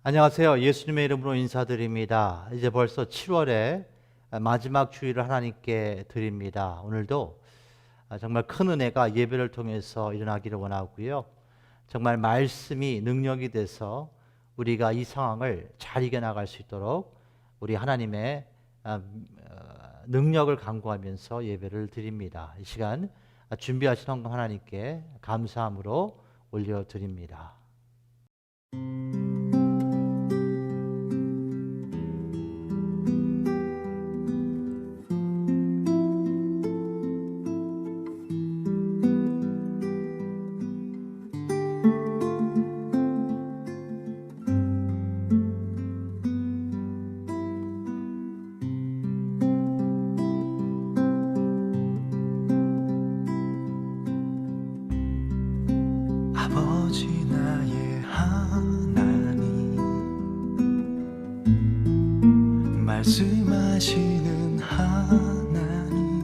안녕하세요. 예수님의 이름으로 인사드립니다. 이제 벌써 7월에 마지막 주일을 하나님께 드립니다. 오늘도 정말 큰 은혜가 예배를 통해서 일어나기를 원하고요. 정말 말씀이 능력이 돼서 우리가 이 상황을 잘 이겨나갈 수 있도록 우리 하나님의 능력을 간구하면서 예배를 드립니다. 이 시간 준비하신 헌금 하나님께 감사함으로 올려드립니다. 아버지 나의 하나님, 말씀하시는 하나님,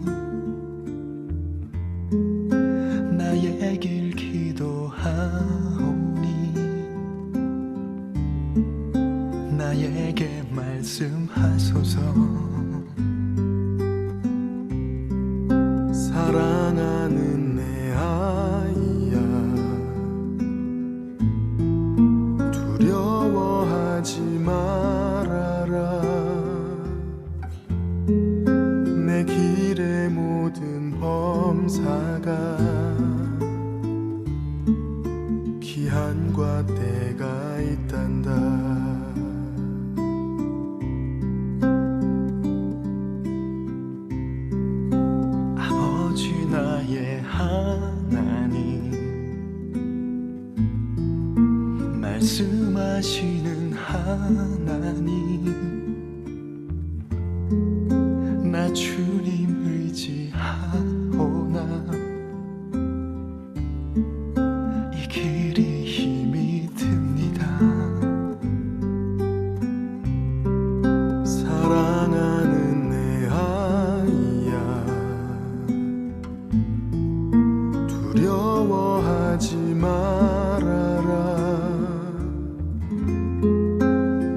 나의 길 기도하오니 나에게 말씀하소서. 사랑하는 내 아이야, 두려워하지 말아라. 내 길의 모든 범사가 기한과 때가 있단다. 아버지 나의 하나님, 말씀하시는 하나님, 나 주님 의지하오나 이 길이 힘이 듭니다. 사랑하는 내 아이야, 두려워하지 말아라.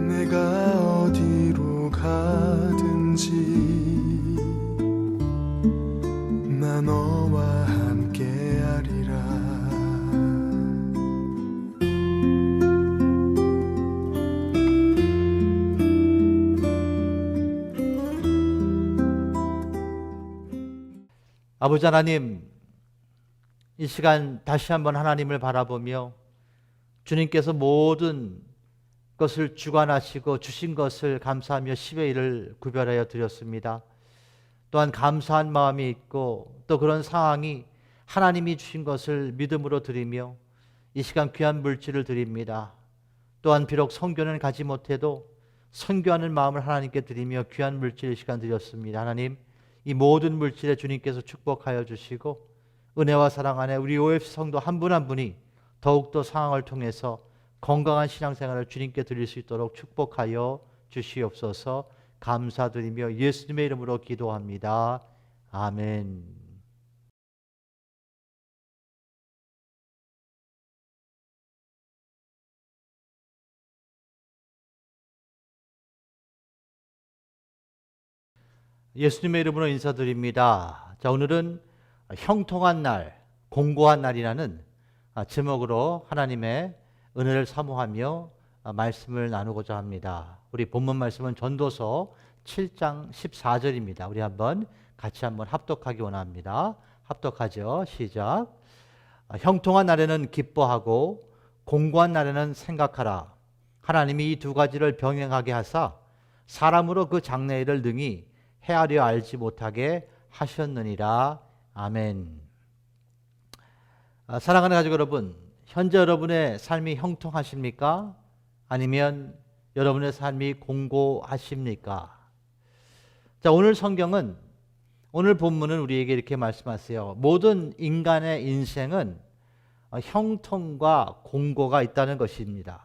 내가 어디로 가든지 나 너와 함께하리라. 아버지 하나님, 이 시간 다시 한번 하나님을 바라보며 주님께서 모든 것을 주관하시고 주신 것을 감사하며 10의 1을 구별하여 드렸습니다. 또한 감사한 마음이 있고 또 그런 상황이 하나님이 주신 것을 믿음으로 드리며 이 시간 귀한 물질을 드립니다. 또한 비록 선교는 가지 못해도 선교하는 마음을 하나님께 드리며 귀한 물질 이 시간 드렸습니다. 하나님, 이 모든 물질에 주님께서 축복하여 주시고 은혜와 사랑 안에 우리 OFC 성도 한 분 한 분이 더욱더 상황을 통해서 건강한 신앙생활을 주님께 드릴 수 있도록 축복하여 주시옵소서. 감사드리며 예수님의 이름으로 기도합니다. 아멘. 예수님의 이름으로 인사드립니다. 자, 오늘은 형통한 날, 공고한 날이라는 제목으로 하나님의 은혜를 사모하며 말씀을 나누고자 합니다. 우리 본문 말씀은 전도서 7장 14절입니다. 우리 같이 한번 합독하기 원합니다. 합독하죠. 시작. 형통한 날에는 기뻐하고 공고한 날에는 생각하라. 하나님이 이 두 가지를 병행하게 하사 사람으로 그 장래일을 능히 헤아려 알지 못하게 하셨느니라. 아멘. 사랑하는 가족 여러분, 현재 여러분의 삶이 형통하십니까? 아니면 여러분의 삶이 공고하십니까? 자, 오늘 성경은, 오늘 본문은 우리에게 이렇게 말씀하세요. 모든 인간의 인생은 형통과 공고가 있다는 것입니다.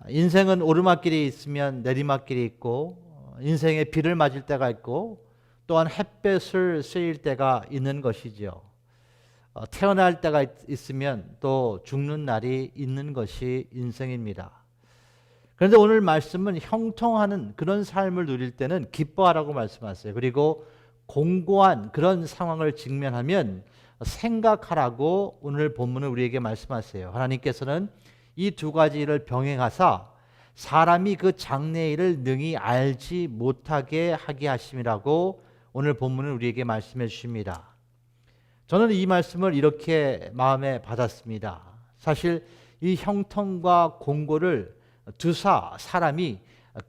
인생은 오르막길이 있으면 내리막길이 있고, 인생에 비를 맞을 때가 있고, 또한 햇볕을 쐬일 때가 있는 것이죠. 태어날 때가 있으면 또 죽는 날이 있는 것이 인생입니다. 그런데 오늘 말씀은 형통하는 그런 삶을 누릴 때는 기뻐하라고 말씀하세요. 그리고 공고한 그런 상황을 직면하면 생각하라고 오늘 본문을 우리에게 말씀하세요. 하나님께서는 이 두 가지를 병행하사 사람이 그 장래일을 능히 알지 못하게 하게 하심이라고 오늘 본문은 우리에게 말씀해 주십니다. 저는 이 말씀을 이렇게 마음에 받았습니다. 사실 이 형통과 공고를 사람이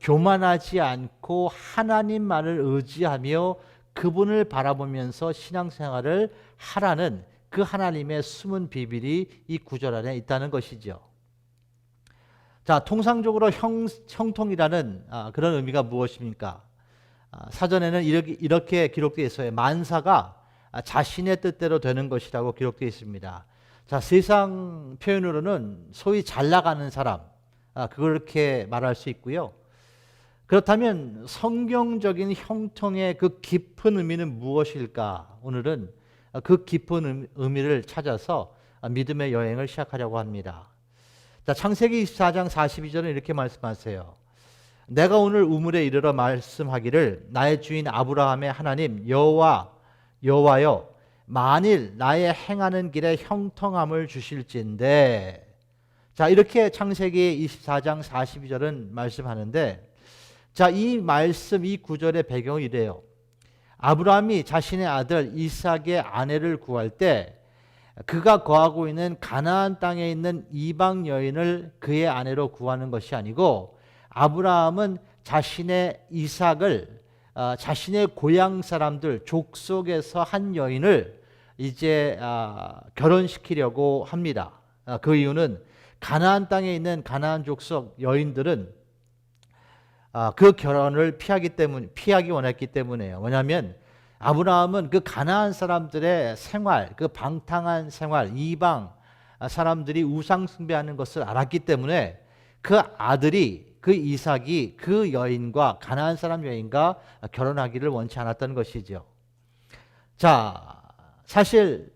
교만하지 않고 하나님만을 의지하며 그분을 바라보면서 신앙생활을 하라는 그 하나님의 숨은 비밀이 이 구절 안에 있다는 것이죠. 자, 통상적으로 형통이라는 그런 의미가 무엇입니까? 사전에는 이렇게 기록되어 있어요. 만사가 자신의 뜻대로 되는 것이라고 기록되어 있습니다. 자, 세상 표현으로는 소위 잘 나가는 사람, 그렇게 말할 수 있고요. 그렇다면 성경적인 형통의 그 깊은 의미는 무엇일까? 오늘은 그 깊은 의미를 찾아서 믿음의 여행을 시작하려고 합니다. 자, 창세기 24장 42절은 이렇게 말씀하세요. 내가 오늘 우물에 이르러 말씀하기를 나의 주인 아브라함의 하나님 여호와여 만일 나의 행하는 길에 형통함을 주실진데. 자, 이렇게 창세기 24장 42절은 말씀하는데, 자, 이 말씀, 이 구절의 배경은 이래요. 아브라함이 자신의 아들 이삭의 아내를 구할 때 그가 거하고 있는 가나안 땅에 있는 이방 여인을 그의 아내로 구하는 것이 아니고, 아브라함은 자신의 이삭을 자신의 고향 사람들 족속에서 한 여인을 이제 결혼시키려고 합니다. 그 이유는 가나안 땅에 있는 가나안 족속 여인들은 그 결혼을 피하기 원했기 때문이에요. 왜냐하면 아브라함은 그 가나안 사람들의 생활, 그 방탕한 생활, 이방 사람들이 우상 숭배하는 것을 알았기 때문에 그 아들이, 그 이삭이 그 여인과, 가나안 사람 여인과 결혼하기를 원치 않았던 것이죠. 자, 사실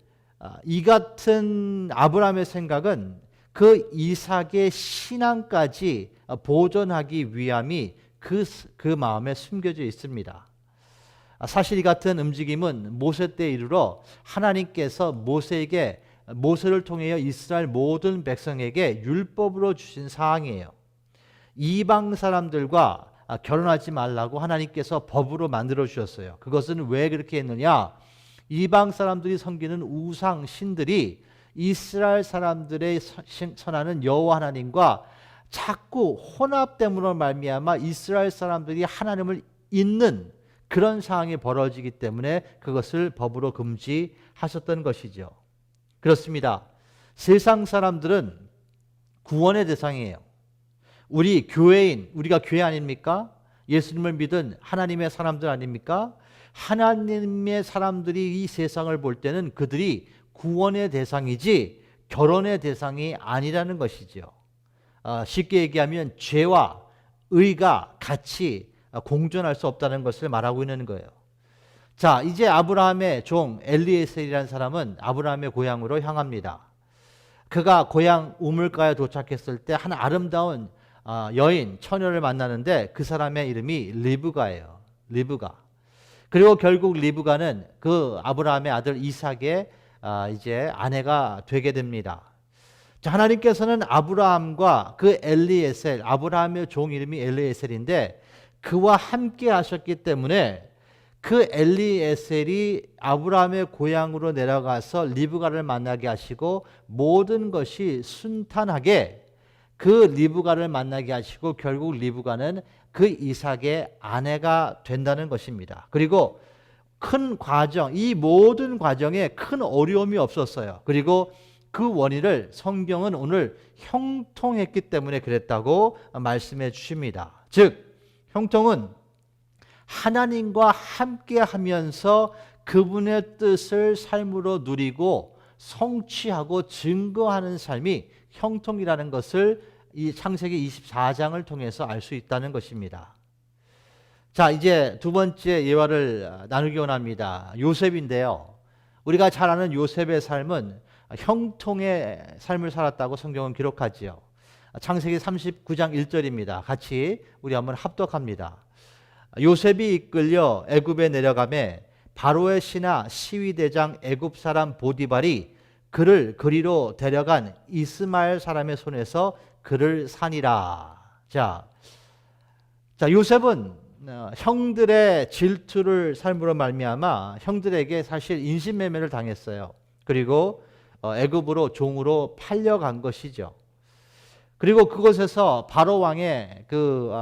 이 같은 아브라함의 생각은 그 이삭의 신앙까지 보존하기 위함이 그 마음에 숨겨져 있습니다. 사실 이 같은 움직임은 모세 때 이르러 하나님께서 모세를 통하여 이스라엘 모든 백성에게 율법으로 주신 사항이에요. 이방 사람들과 결혼하지 말라고 하나님께서 법으로 만들어 주셨어요. 그것은 왜 그렇게 했느냐? 이방 사람들이 섬기는 우상 신들이 이스라엘 사람들의 선하는 여호와 하나님과 자꾸 혼합됨으로 말미암아 이스라엘 사람들이 하나님을 잊는 그런 상황이 벌어지기 때문에 그것을 법으로 금지하셨던 것이죠. 그렇습니다. 세상 사람들은 구원의 대상이에요. 우리가 교회 아닙니까? 예수님을 믿은 하나님의 사람들 아닙니까? 하나님의 사람들이 이 세상을 볼 때는 그들이 구원의 대상이지 결혼의 대상이 아니라는 것이죠. 쉽게 얘기하면 죄와 의가 같이 공존할 수 없다는 것을 말하고 있는 거예요. 자, 이제 아브라함의 종 엘리에셀이라는 사람은 아브라함의 고향으로 향합니다. 그가 고향 우물가에 도착했을 때 한 아름다운 여인, 처녀를 만나는데 그 사람의 이름이 리브가예요. 리브가. 그리고 결국 리브가는 그 아브라함의 아들 이삭의 이제 아내가 되게 됩니다. 자, 하나님께서는 아브라함과 그 엘리에셀, 아브라함의 종 이름이 엘리에셀인데 그와 함께 하셨기 때문에 그 엘리에셀이 아브라함의 고향으로 내려가서 리브가를 만나게 하시고 모든 것이 순탄하게 그 리브가를 만나게 하시고 결국 리브가는 그 이삭의 아내가 된다는 것입니다. 그리고 큰 과정, 이 모든 과정에 큰 어려움이 없었어요. 그리고 그 원인을 성경은 오늘 형통했기 때문에 그랬다고 말씀해 주십니다. 즉, 형통은 하나님과 함께 하면서 그분의 뜻을 삶으로 누리고 성취하고 증거하는 삶이 형통이라는 것을 이 창세기 24장을 통해서 알 수 있다는 것입니다. 자, 이제 두 번째 예화를 나누기 원합니다. 요셉인데요. 우리가 잘 아는 요셉의 삶은 형통의 삶을 살았다고 성경은 기록하지요. 창세기 39장 1절입니다. 같이 우리 한번 합독합니다. 요셉이 이끌려 애굽에 내려가매 바로의 신하 시위대장 애굽 사람 보디발이 그를 그리로 데려간 이스마엘 사람의 손에서 그를 산이라. 자, 요셉은 형들의 질투를 삶으로 말미암아 형들에게 사실 인신매매를 당했어요. 그리고 애굽으로 종으로 팔려간 것이죠. 그리고 그곳에서 바로 왕의 그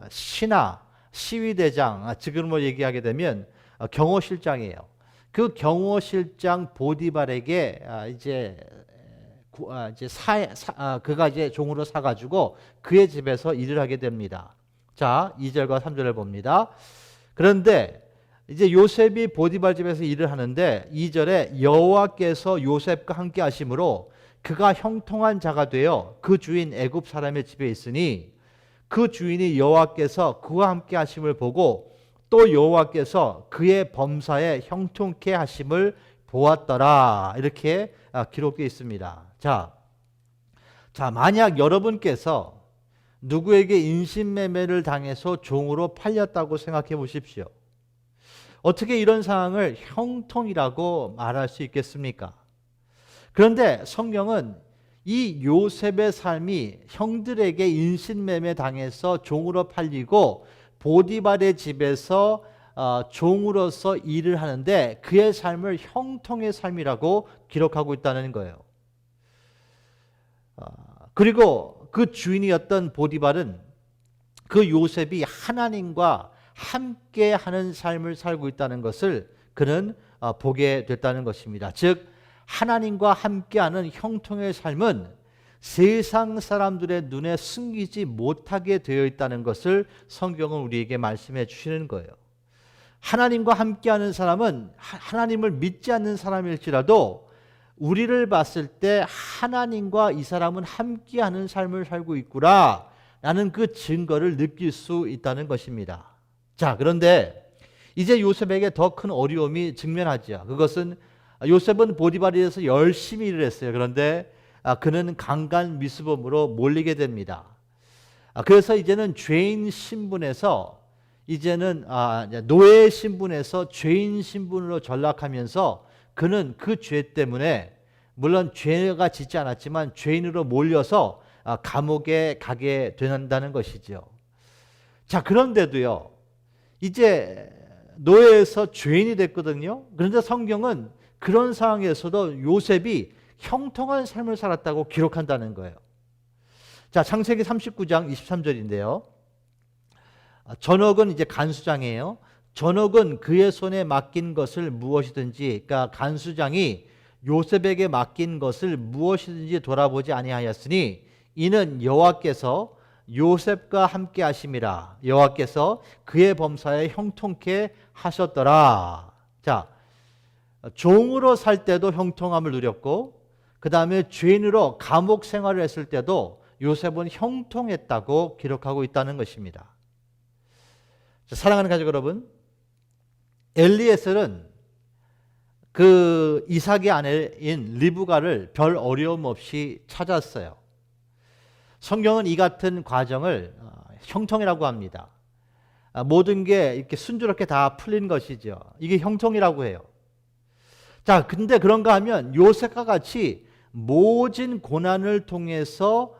신하 시위대장, 지금으로 얘기하게 되면 경호실장이에요. 그 경호실장 보디발에게 그가 이제 종으로 사가지고 그의 집에서 일을 하게 됩니다. 자, 2절과 3절을 봅니다. 그런데 이제 요셉이 보디발 집에서 일을 하는데 2절에 여호와께서 요셉과 함께 하심으로 그가 형통한 자가 되어 그 주인 애굽 사람의 집에 있으니 그 주인이 여호와께서 그와 함께 하심을 보고 또 여호와께서 그의 범사에 형통케 하심을 보았더라. 이렇게 기록되어 있습니다. 자, 만약 여러분께서 누구에게 인신매매를 당해서 종으로 팔렸다고 생각해 보십시오. 어떻게 이런 상황을 형통이라고 말할 수 있겠습니까? 그런데 성경은 이 요셉의 삶이 형들에게 인신매매 당해서 종으로 팔리고 보디발의 집에서 종으로서 일을 하는데 그의 삶을 형통의 삶이라고 기록하고 있다는 거예요. 그리고 그 주인이었던 보디발은 그 요셉이 하나님과 함께하는 삶을 살고 있다는 것을 그는 보게 됐다는 것입니다. 즉 하나님과 함께하는 형통의 삶은 세상 사람들의 눈에 숨기지 못하게 되어 있다는 것을 성경은 우리에게 말씀해 주시는 거예요. 하나님과 함께하는 사람은 하나님을 믿지 않는 사람일지라도 우리를 봤을 때 하나님과 이 사람은 함께하는 삶을 살고 있구나 라는 그 증거를 느낄 수 있다는 것입니다. 자, 그런데 이제 요셉에게 더 큰 어려움이 직면하죠. 그것은 요셉은 보디발에서 열심히 일을 했어요. 그런데 그는 강간 미수범으로 몰리게 됩니다. 그래서 이제는 죄인 신분에서 노예 신분에서 죄인 신분으로 전락하면서 그는 그 죄 때문에 물론 죄가 짓지 않았지만 죄인으로 몰려서 감옥에 가게 된다는 것이죠. 자, 그런데도요, 이제 노예에서 죄인이 됐거든요. 그런데 성경은 그런 상황에서도 요셉이 형통한 삶을 살았다고 기록한다는 거예요. 자, 창세기 39장 23절인데요. 전옥은 이제 간수장이에요. 전옥은 그의 손에 맡긴 것을 무엇이든지, 그러니까 간수장이 요셉에게 맡긴 것을 무엇이든지 돌아보지 아니하였으니 이는 여호와께서 요셉과 함께 하심이라. 여호와께서 그의 범사에 형통케 하셨더라. 자, 종으로 살 때도 형통함을 누렸고 그 다음에 죄인으로 감옥 생활을 했을 때도 요셉은 형통했다고 기록하고 있다는 것입니다. 자, 사랑하는 가족 여러분, 엘리에셀은 그 이삭의 아내인 리브가를 별 어려움 없이 찾았어요. 성경은 이 같은 과정을 형통이라고 합니다. 모든 게 이렇게 순조롭게 다 풀린 것이죠. 이게 형통이라고 해요. 자, 근데 그런가 하면 요셉과 같이 모진 고난을 통해서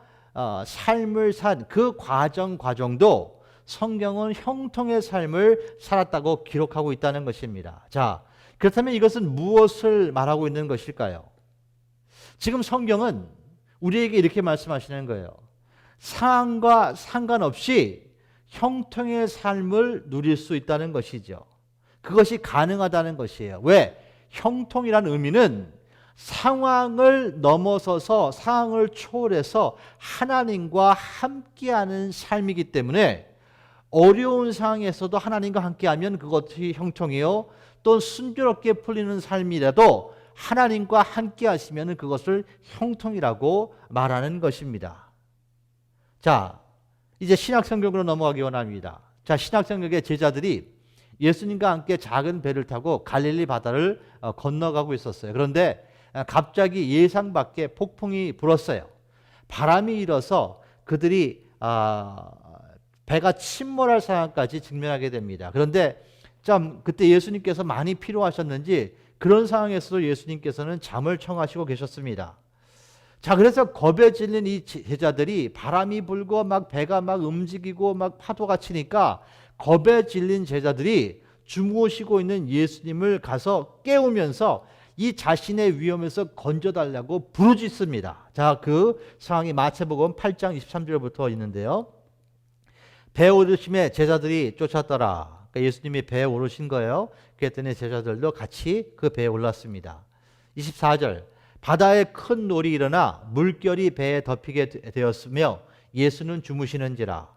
삶을 산 그 과정도 성경은 형통의 삶을 살았다고 기록하고 있다는 것입니다. 자, 그렇다면 이것은 무엇을 말하고 있는 것일까요? 지금 성경은 우리에게 이렇게 말씀하시는 거예요. 상황과 상관없이 형통의 삶을 누릴 수 있다는 것이죠. 그것이 가능하다는 것이에요. 왜? 형통이라는 의미는 상황을 넘어서서 상황을 초월해서 하나님과 함께하는 삶이기 때문에 어려운 상황에서도 하나님과 함께하면 그것이 형통이요, 또 순조롭게 풀리는 삶이라도 하나님과 함께 하시면 그것을 형통이라고 말하는 것입니다. 자, 이제 신약성경으로 넘어가기 원합니다. 자, 신약성경의 제자들이 예수님과 함께 작은 배를 타고 갈릴리 바다를 건너가고 있었어요. 그런데 갑자기 예상 밖의 폭풍이 불었어요. 바람이 일어서 그들이 배가 침몰할 상황까지 직면하게 됩니다. 그런데 참 그때 예수님께서 많이 필요하셨는지 그런 상황에서도 예수님께서는 잠을 청하시고 계셨습니다. 자, 그래서 겁에 질린 이 제자들이 바람이 불고 막 배가 막 움직이고 막 파도가 치니까 겁에 질린 제자들이 주무시고 있는 예수님을 가서 깨우면서 이 자신의 위험에서 건져달라고 부르짖습니다. 자, 그 상황이 마태복음 8장 23절부터 있는데요. 배에 오르심에 제자들이 쫓았더라. 그러니까 예수님이 배에 오르신 거예요. 그랬더니 제자들도 같이 그 배에 올랐습니다. 24절 바다에 큰 놀이 일어나 물결이 배에 덮이게 되었으며 예수는 주무시는지라.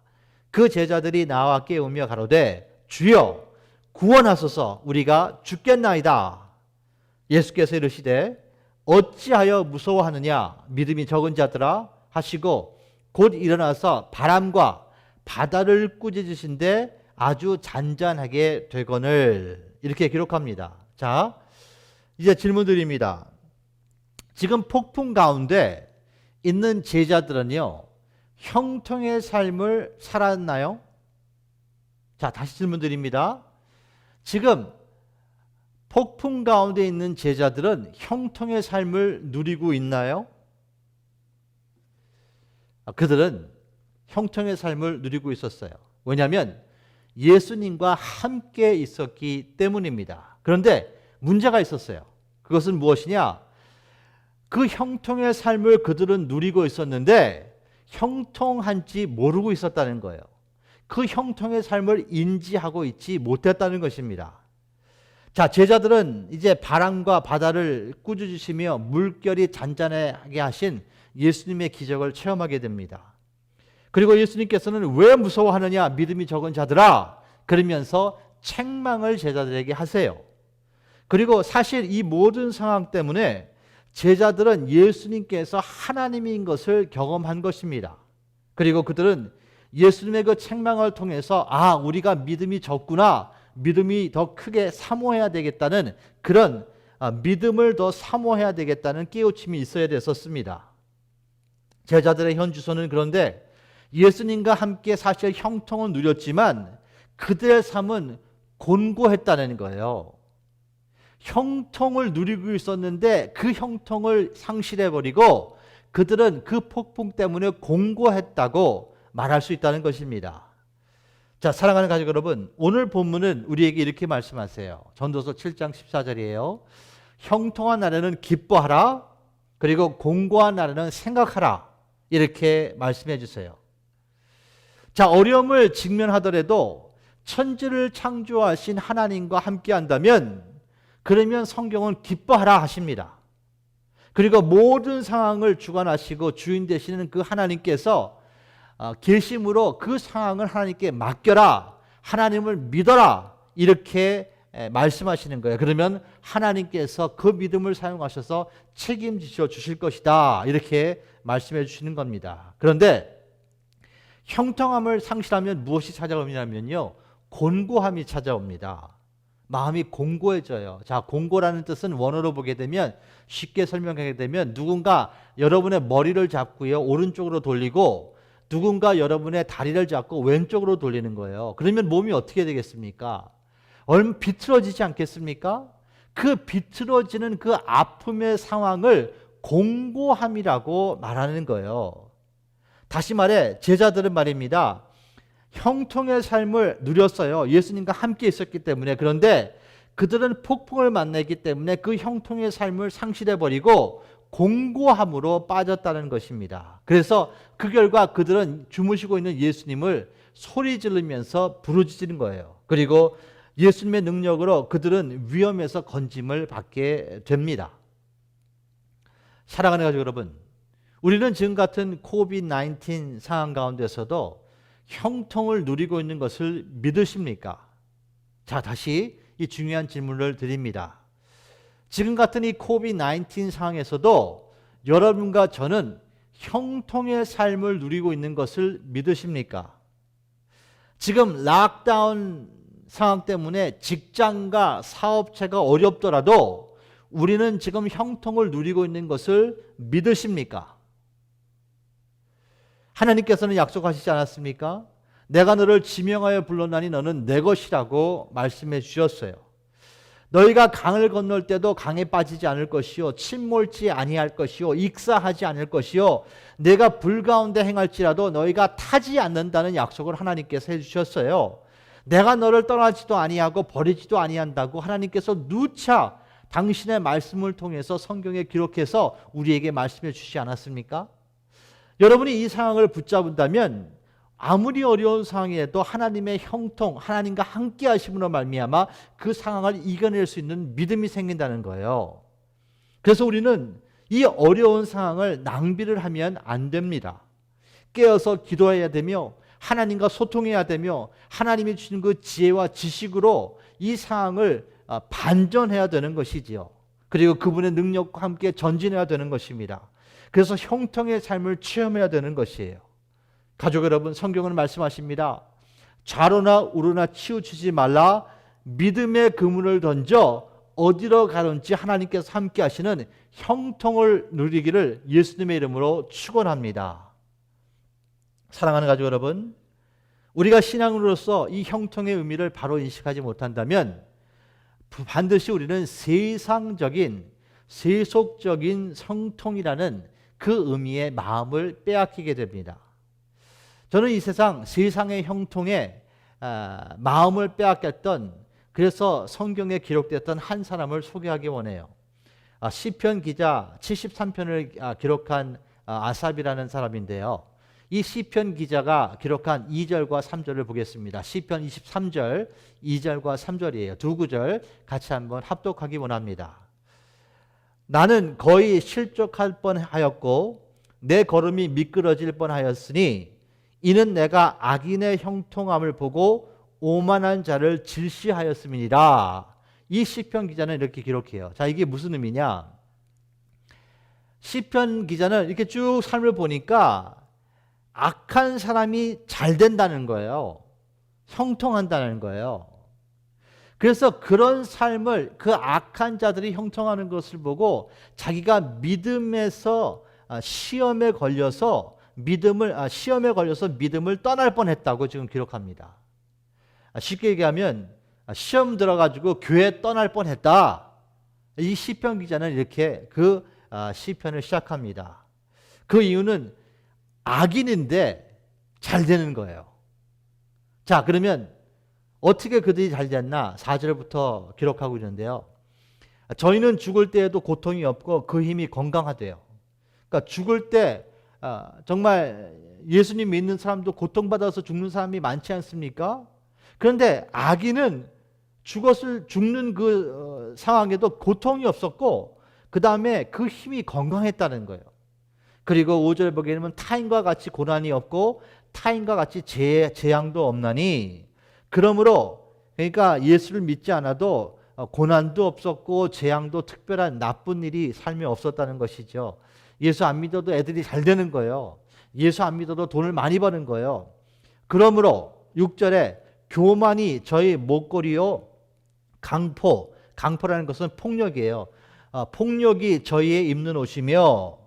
그 제자들이 나와 깨우며 가로되 주여 구원하소서 우리가 죽겠나이다. 예수께서 이르시되 어찌하여 무서워하느냐 믿음이 적은 자들아 하시고 곧 일어나서 바람과 바다를 꾸짖으신데 아주 잔잔하게 되거늘. 이렇게 기록합니다. 자, 이제 질문 드립니다. 지금 폭풍 가운데 있는 제자들은요, 형통의 삶을 살았나요? 자, 다시 질문 드립니다. 지금 폭풍 가운데 있는 제자들은 형통의 삶을 누리고 있나요? 그들은 형통의 삶을 누리고 있었어요. 왜냐하면 예수님과 함께 있었기 때문입니다. 그런데 문제가 있었어요. 그것은 무엇이냐? 그 형통의 삶을 그들은 누리고 있었는데 형통한지 모르고 있었다는 거예요. 그 형통의 삶을 인지하고 있지 못했다는 것입니다. 자, 제자들은 이제 바람과 바다를 꾸짖으시며 물결이 잔잔하게 하신 예수님의 기적을 체험하게 됩니다. 그리고 예수님께서는 왜 무서워하느냐 믿음이 적은 자들아 그러면서 책망을 제자들에게 하세요. 그리고 사실 이 모든 상황 때문에 제자들은 예수님께서 하나님인 것을 경험한 것입니다. 그리고 그들은 예수님의 그 책망을 통해서 우리가 믿음이 적구나, 믿음이 더 크게 사모해야 되겠다는 그런 믿음을 더 사모해야 되겠다는 깨우침이 있어야 됐었습니다. 제자들의 현 주소는 그런데 예수님과 함께 사실 형통은 누렸지만 그들의 삶은 곤고했다는 거예요. 형통을 누리고 있었는데 그 형통을 상실해버리고 그들은 그 폭풍 때문에 곤고했다고 말할 수 있다는 것입니다. 자, 사랑하는 가족 여러분, 오늘 본문은 우리에게 이렇게 말씀하세요. 전도서 7장 14절이에요. 형통한 날에는 기뻐하라, 그리고 곤고한 날에는 생각하라, 이렇게 말씀해 주세요. 자, 어려움을 직면하더라도 천지를 창조하신 하나님과 함께 한다면 그러면 성경은 기뻐하라 하십니다. 그리고 모든 상황을 주관하시고 주인 되시는 그 하나님께서 계심으로 그 상황을 하나님께 맡겨라, 하나님을 믿어라, 이렇게 말씀하시는 거예요. 그러면 하나님께서 그 믿음을 사용하셔서 책임지셔 주실 것이다, 이렇게 말씀해 주시는 겁니다. 그런데 형통함을 상실하면 무엇이 찾아오냐면요, 곤고함이 찾아옵니다. 마음이 공고해져요. 자, 공고라는 뜻은 원어로 보게 되면, 쉽게 설명하게 되면 누군가 여러분의 머리를 잡고요 오른쪽으로 돌리고 누군가 여러분의 다리를 잡고 왼쪽으로 돌리는 거예요. 그러면 몸이 어떻게 되겠습니까? 얼마 비틀어지지 않겠습니까? 그 비틀어지는 그 아픔의 상황을 공고함이라고 말하는 거예요. 다시 말해 제자들은 말입니다, 형통의 삶을 누렸어요. 예수님과 함께 있었기 때문에. 그런데 그들은 폭풍을 만나기 때문에 그 형통의 삶을 상실해버리고 공고함으로 빠졌다는 것입니다. 그래서 그 결과 그들은 주무시고 있는 예수님을 소리 지르면서 부르짖는 거예요. 그리고 예수님의 능력으로 그들은 위험에서 건짐을 받게 됩니다. 사랑하는 가족 여러분, 우리는 지금 같은 코비드-19 상황 가운데서도 형통을 누리고 있는 것을 믿으십니까? 자, 다시 이 중요한 질문을 드립니다. 지금 같은 이 코비드-19 상황에서도 여러분과 저는 형통의 삶을 누리고 있는 것을 믿으십니까? 지금 락다운 상황 때문에 직장과 사업체가 어렵더라도 우리는 지금 형통을 누리고 있는 것을 믿으십니까? 하나님께서는 약속하시지 않았습니까? 내가 너를 지명하여 불렀나니 너는 내 것이라고 말씀해 주셨어요. 너희가 강을 건널 때도 강에 빠지지 않을 것이요 침몰치 아니할 것이요 익사하지 않을 것이요 내가 불 가운데 행할지라도 너희가 타지 않는다는 약속을 하나님께서 해주셨어요. 내가 너를 떠나지도 아니하고 버리지도 아니한다고 하나님께서 누차 당신의 말씀을 통해서 성경에 기록해서 우리에게 말씀해 주시지 않았습니까? 여러분이 이 상황을 붙잡는다면 아무리 어려운 상황에도 하나님의 형통, 하나님과 함께 하심으로 말미암아 그 상황을 이겨낼 수 있는 믿음이 생긴다는 거예요. 그래서 우리는 이 어려운 상황을 낭비를 하면 안 됩니다. 깨어서 기도해야 되며 하나님과 소통해야 되며 하나님이 주신 그 지혜와 지식으로 이 상황을 반전해야 되는 것이지요. 그리고 그분의 능력과 함께 전진해야 되는 것입니다. 그래서 형통의 삶을 체험해야 되는 것이에요. 가족 여러분, 성경은 말씀하십니다. 좌로나 우로나 치우치지 말라. 믿음의 그물을 던져 어디로 가든지 하나님께서 함께 하시는 형통을 누리기를 예수님의 이름으로 축원합니다. 사랑하는 가족 여러분, 우리가 신앙으로서 이 형통의 의미를 바로 인식하지 못한다면 반드시 우리는 세상적인 세속적인 성통이라는 그 의미의 마음을 빼앗기게 됩니다. 저는 이 세상의 형통에 마음을 빼앗겼던, 그래서 성경에 기록됐던 한 사람을 소개하기 원해요. 시편 기자 73편을 기록한 아삽이라는 사람인데요. 이 시편 기자가 기록한 2절과 3절을 보겠습니다. 시편 23절 2절과 3절이에요. 두 구절 같이 한번 합독하기 원합니다. 나는 거의 실족할 뻔하였고 내 걸음이 미끄러질 뻔하였으니 이는 내가 악인의 형통함을 보고 오만한 자를 질시하였음이니라. 이 시편 기자는 이렇게 기록해요. 자, 이게 무슨 의미냐? 시편 기자는 이렇게 쭉 삶을 보니까 악한 사람이 잘 된다는 거예요. 형통한다는 거예요. 그래서 그런 삶을, 그 악한 자들이 형통하는 것을 보고 자기가 믿음에서 시험에 걸려서 믿음을 떠날 뻔했다고 지금 기록합니다. 쉽게 얘기하면 시험 들어가지고 교회 떠날 뻔했다. 이 시편 기자는 이렇게 그 시편을 시작합니다. 그 이유는 악인인데 잘 되는 거예요. 자, 그러면 어떻게 그들이 잘 됐나? 4절부터 기록하고 있는데요. 저희는 죽을 때에도 고통이 없고 그 힘이 건강하대요. 그러니까 죽을 때 정말 예수님 믿는 사람도 고통받아서 죽는 사람이 많지 않습니까? 그런데 악인은 죽는 그 상황에도 고통이 없었고 그 다음에 그 힘이 건강했다는 거예요. 그리고 5절 보게 되면 타인과 같이 고난이 없고 타인과 같이 재앙도 없나니, 그러므로 그러니까 예수를 믿지 않아도 고난도 없었고 재앙도 특별한 나쁜 일이 삶에 없었다는 것이죠. 예수 안 믿어도 애들이 잘 되는 거예요. 예수 안 믿어도 돈을 많이 버는 거예요. 그러므로 6절에 교만이 저희 목걸이요 강포라는 것은 폭력이에요. 폭력이 저희의 입는 옷이며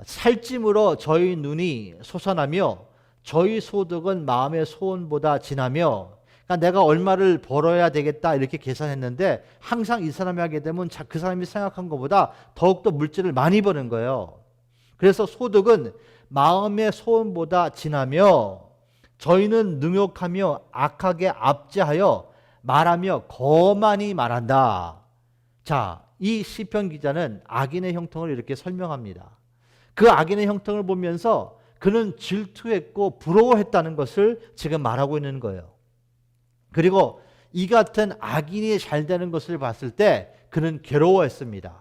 살찜으로 저희 눈이 솟아나며 저희 소득은 마음의 소원보다 진하며, 그러니까 내가 얼마를 벌어야 되겠다 이렇게 계산했는데 항상 이 사람이 하게 되면 그 사람이 생각한 것보다 더욱더 물질을 많이 버는 거예요. 그래서 소득은 마음의 소원보다 진하며 저희는 능욕하며 악하게 압제하여 말하며 거만히 말한다. 자, 이 시편 기자는 악인의 형통을 이렇게 설명합니다. 그 악인의 형통을 보면서 그는 질투했고 부러워했다는 것을 지금 말하고 있는 거예요. 그리고 이 같은 악인이 잘 되는 것을 봤을 때 그는 괴로워했습니다.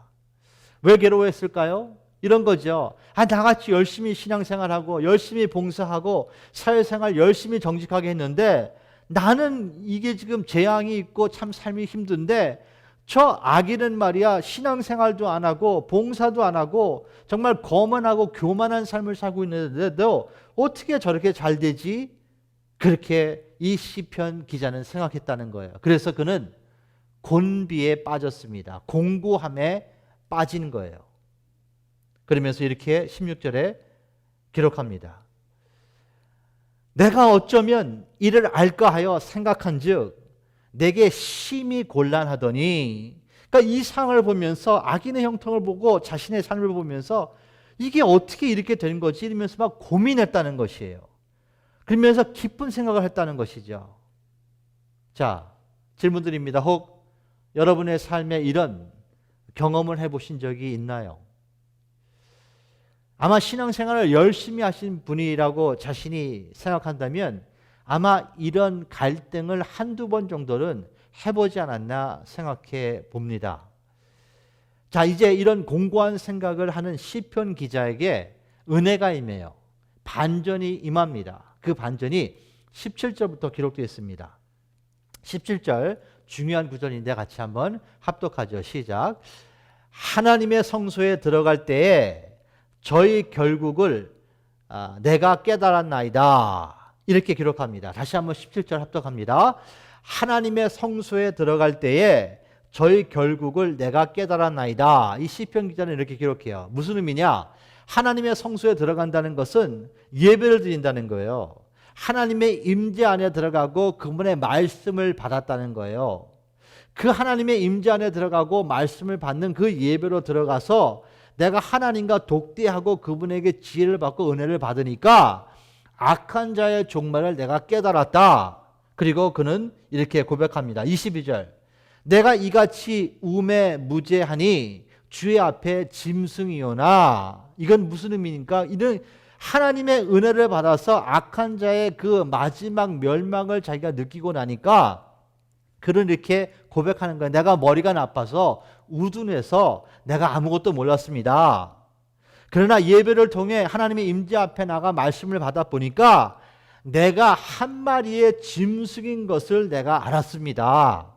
왜 괴로워했을까요? 이런 거죠. 나같이 열심히 신앙생활하고 열심히 봉사하고 사회생활 열심히 정직하게 했는데 나는 이게 지금 재앙이 있고 참 삶이 힘든데 저 악인은 말이야 신앙생활도 안 하고 봉사도 안 하고 정말 거만하고 교만한 삶을 살고 있는데도 어떻게 저렇게 잘 되지? 그렇게 이 시편 기자는 생각했다는 거예요. 그래서 그는 곤비에 빠졌습니다. 공고함에 빠진 거예요. 그러면서 이렇게 16절에 기록합니다. 내가 어쩌면 이를 알까 하여 생각한즉 내게 심히 곤란하더니, 그러니까 이 상을 보면서 악인의 형통을 보고 자신의 삶을 보면서 이게 어떻게 이렇게 된 거지 이러면서 막 고민했다는 것이에요. 그러면서 깊은 생각을 했다는 것이죠. 자, 질문 드립니다. 혹 여러분의 삶에 이런 경험을 해보신 적이 있나요? 아마 신앙생활을 열심히 하신 분이라고 자신이 생각한다면 아마 이런 갈등을 한두 번 정도는 해보지 않았나 생각해 봅니다. 자, 이제 이런 공고한 생각을 하는 시편 기자에게 은혜가 임해요. 반전이 임합니다. 그 반전이 17절부터 기록되어 있습니다. 17절 중요한 구절인데 같이 한번 합독하죠. 시작. 하나님의 성소에 들어갈 때에 저희 결국을 내가 깨달았나이다. 이렇게 기록합니다. 다시 한번 17절 합독합니다. 하나님의 성소에 들어갈 때에 저희 결국을 내가 깨달았나이다. 이 시편 기자는 이렇게 기록해요. 무슨 의미냐? 하나님의 성소에 들어간다는 것은 예배를 드린다는 거예요. 하나님의 임재 안에 들어가고 그분의 말씀을 받았다는 거예요. 그 하나님의 임재 안에 들어가고 말씀을 받는 그 예배로 들어가서 내가 하나님과 독대하고 그분에게 지혜를 받고 은혜를 받으니까 악한 자의 종말을 내가 깨달았다. 그리고 그는 이렇게 고백합니다. 22절. 내가 이같이 우매무제하니 주의 앞에 짐승이오나. 이건 무슨 의미입니까? 이런 하나님의 은혜를 받아서 악한 자의 그 마지막 멸망을 자기가 느끼고 나니까 그는 이렇게 고백하는 거예요. 내가 머리가 나빠서 우둔해서 내가 아무것도 몰랐습니다. 그러나 예배를 통해 하나님의 임재 앞에 나가 말씀을 받아 보니까 내가 한 마리의 짐승인 것을 내가 알았습니다.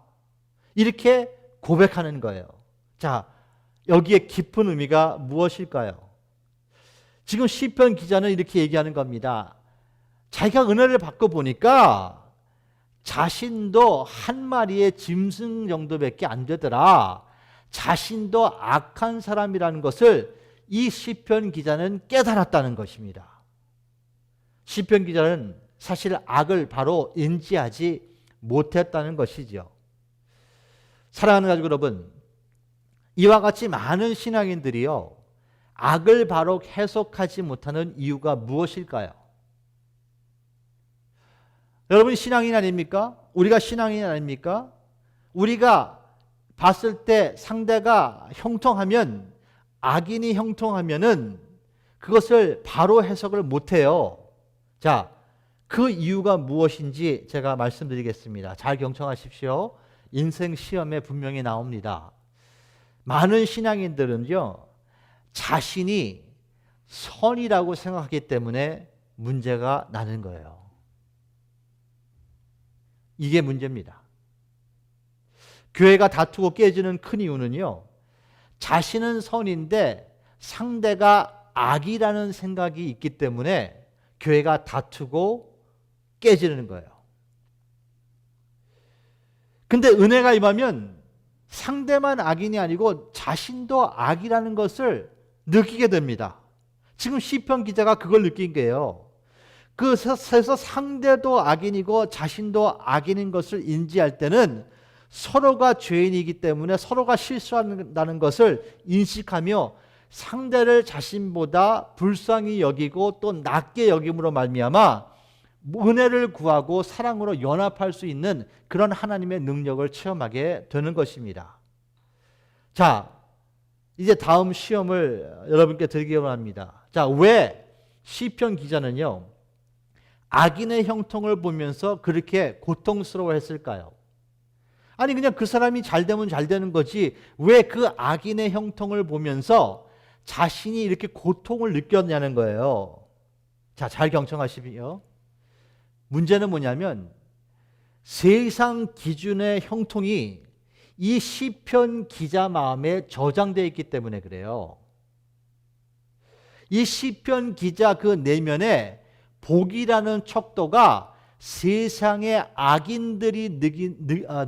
이렇게 고백하는 거예요. 자, 여기에 깊은 의미가 무엇일까요? 지금 시편 기자는 이렇게 얘기하는 겁니다. 자기가 은혜를 받고 보니까 자신도 한 마리의 짐승 정도밖에 안 되더라. 자신도 악한 사람이라는 것을 이 시편 기자는 깨달았다는 것입니다. 시편 기자는 사실 악을 바로 인지하지 못했다는 것이죠. 사랑하는 가족 여러분, 이와 같이 많은 신앙인들이요, 악을 바로 해석하지 못하는 이유가 무엇일까요? 여러분 신앙인 아닙니까? 우리가 신앙인 아닙니까? 우리가 봤을 때 상대가 형통하면, 악인이 형통하면은 그것을 바로 해석을 못해요. 자, 그 이유가 무엇인지 제가 말씀드리겠습니다. 잘 경청하십시오. 인생 시험에 분명히 나옵니다. 많은 신앙인들은요, 자신이 선이라고 생각하기 때문에 문제가 나는 거예요. 이게 문제입니다. 교회가 다투고 깨지는 큰 이유는요, 자신은 선인데 상대가 악이라는 생각이 있기 때문에 교회가 다투고 깨지는 거예요. 근데 은혜가 임하면 상대만 악인이 아니고 자신도 악이라는 것을 느끼게 됩니다. 지금 시편 기자가 그걸 느낀 거예요. 그래서 상대도 악인이고 자신도 악인인 것을 인지할 때는 서로가 죄인이기 때문에 서로가 실수한다는 것을 인식하며 상대를 자신보다 불쌍히 여기고 또 낮게 여김으로 말미암아 은혜를 구하고 사랑으로 연합할 수 있는 그런 하나님의 능력을 체험하게 되는 것입니다. 자, 이제 다음 시험을 여러분께 드리기 원합니다. 자, 왜 시편 기자는요, 악인의 형통을 보면서 그렇게 고통스러워했을까요? 아니 그냥 그 사람이 잘 되면 잘 되는 거지 왜 그 악인의 형통을 보면서 자신이 이렇게 고통을 느꼈냐는 거예요. 자, 잘 경청하시고요. 문제는 뭐냐면 세상 기준의 형통이 이 시편 기자 마음에 저장되어 있기 때문에 그래요. 이 시편 기자 그 내면에 복이라는 척도가 세상의 악인들이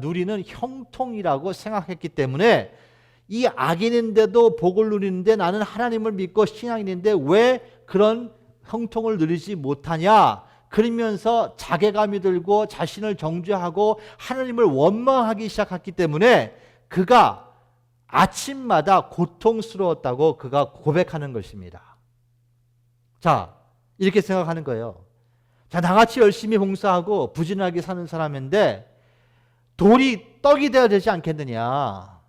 누리는 형통이라고 생각했기 때문에 이 악인인데도 복을 누리는데 나는 하나님을 믿고 신앙인인데 왜 그런 형통을 누리지 못하냐? 그러면서 자괴감이 들고 자신을 정죄하고 하나님을 원망하기 시작했기 때문에 그가 아침마다 고통스러웠다고 그가 고백하는 것입니다. 자, 이렇게 생각하는 거예요. 자, 나같이 열심히 봉사하고 부진하게 사는 사람인데 돌이 떡이 되어야 되지 않겠느냐.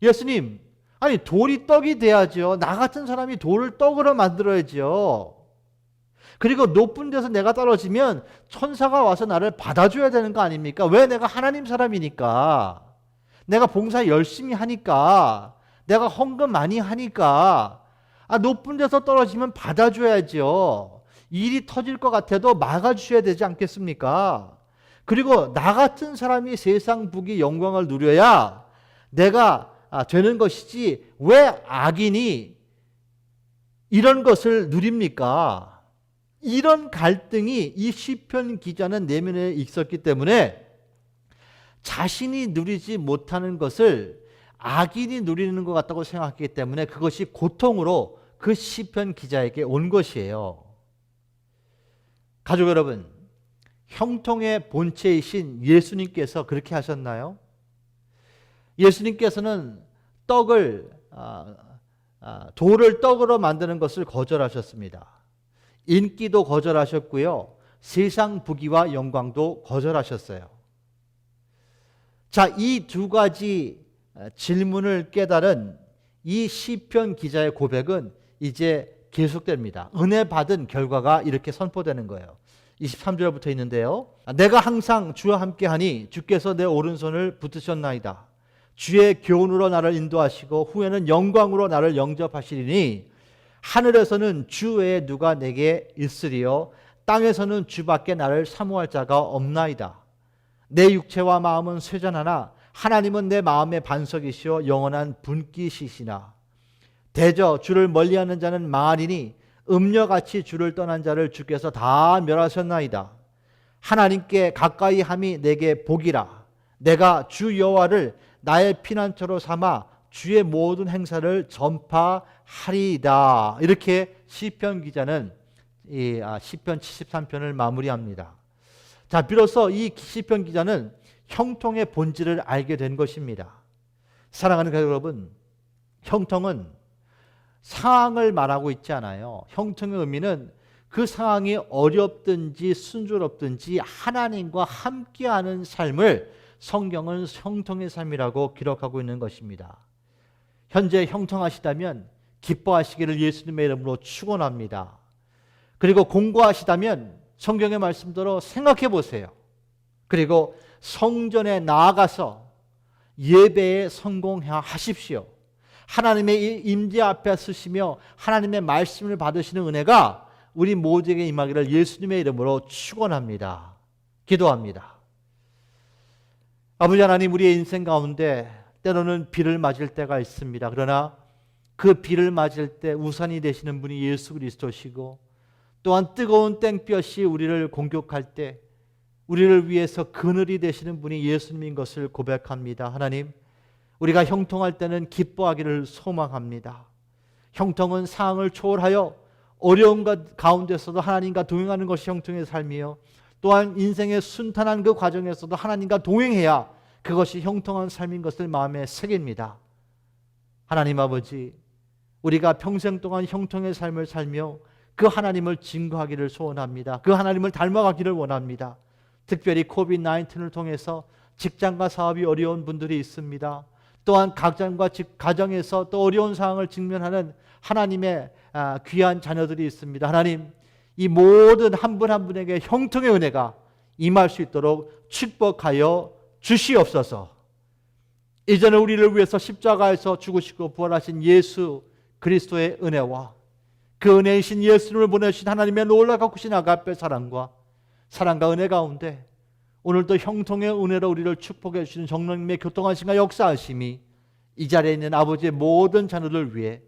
예수님, 아니 돌이 떡이 돼야죠. 나 같은 사람이 돌을 떡으로 만들어야죠. 그리고 높은 데서 내가 떨어지면 천사가 와서 나를 받아줘야 되는 거 아닙니까? 왜? 내가 하나님 사람이니까. 내가 봉사 열심히 하니까. 내가 헌금 많이 하니까. 높은 데서 떨어지면 받아줘야죠. 일이 터질 것 같아도 막아주셔야 되지 않겠습니까? 그리고 나 같은 사람이 세상 부귀 영광을 누려야 내가 되는 것이지 왜 악인이 이런 것을 누립니까? 이런 갈등이 이 시편 기자는 내면에 있었기 때문에 자신이 누리지 못하는 것을 악인이 누리는 것 같다고 생각했기 때문에 그것이 고통으로 그 시편 기자에게 온 것이에요. 가족 여러분, 형통의 본체이신 예수님께서 그렇게 하셨나요? 예수님께서는 돌을 떡으로 만드는 것을 거절하셨습니다. 인기도 거절하셨고요. 세상 부귀와 영광도 거절하셨어요. 자, 이 두 가지 질문을 깨달은 이 시편 기자의 고백은 이제 계속됩니다. 은혜 받은 결과가 이렇게 선포되는 거예요. 23절부터 있는데요. 내가 항상 주와 함께하니 주께서 내 오른손을 붙드셨나이다. 주의 교훈으로 나를 인도하시고 후에는 영광으로 나를 영접하시리니 하늘에서는 주 외에 누가 내게 있으리요 땅에서는 주밖에 나를 사모할 자가 없나이다. 내 육체와 마음은 쇠잔하나 하나님은 내 마음의 반석이시오 영원한 분깃이시나. 대저 주를 멀리하는 자는 망하리니 음녀같이 주를 떠난 자를 주께서 다 멸하셨나이다. 하나님께 가까이 함이 내게 복이라. 내가 주 여호와를 나의 피난처로 삼아 주의 모든 행사를 전파하리이다. 이렇게 시편 기자는 이 시편 73편을 마무리합니다. 자, 비로소 이 시편 기자는 형통의 본질을 알게 된 것입니다. 사랑하는 가족 여러분, 형통은 상황을 말하고 있지 않아요. 형통의 의미는 그 상황이 어렵든지 순조롭든지 하나님과 함께하는 삶을 성경은 형통의 삶이라고 기록하고 있는 것입니다. 현재 형통하시다면 기뻐하시기를 예수님의 이름으로 축원합니다. 그리고 공고하시다면 성경의 말씀대로 생각해 보세요. 그리고 성전에 나아가서 예배에 성공하십시오. 하나님의 임재 앞에 서시며 하나님의 말씀을 받으시는 은혜가 우리 모두에게 임하기를 예수님의 이름으로 축원합니다. 기도합니다. 아버지 하나님, 우리의 인생 가운데 때로는 비를 맞을 때가 있습니다. 그러나 그 비를 맞을 때 우산이 되시는 분이 예수 그리스도시고 또한 뜨거운 땡볕이 우리를 공격할 때 우리를 위해서 그늘이 되시는 분이 예수님인 것을 고백합니다. 하나님, 우리가 형통할 때는 기뻐하기를 소망합니다. 형통은 상황을 초월하여 어려움 가운데서도 하나님과 동행하는 것이 형통의 삶이요, 또한 인생의 순탄한 그 과정에서도 하나님과 동행해야 그것이 형통한 삶인 것을 마음에 새깁니다. 하나님 아버지, 우리가 평생 동안 형통의 삶을 살며 그 하나님을 증거하기를 소원합니다. 그 하나님을 닮아가기를 원합니다. 특별히 코비드-19을 통해서 직장과 사업이 어려운 분들이 있습니다. 또한 각장과 가정에서 또 어려운 상황을 직면하는 하나님의 귀한 자녀들이 있습니다. 하나님, 이 모든 한 분 한 분에게 형통의 은혜가 임할 수 있도록 축복하여 주시옵소서. 이제는 우리를 위해서 십자가에서 죽으시고 부활하신 예수 그리스도의 은혜와 그 은혜이신 예수님을 보내신 하나님의 놀라고 크신 아가페 사랑과 은혜 가운데 오늘도 형통의 은혜로 우리를 축복해 주시는 성령님의 교통하심과 역사하심이 이 자리에 있는 아버지의 모든 자녀들 위해,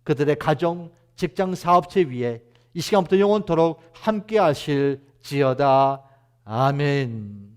그들의 가정, 직장, 사업체 위에 이 시간부터 영원토록 함께 하실지어다. 아멘.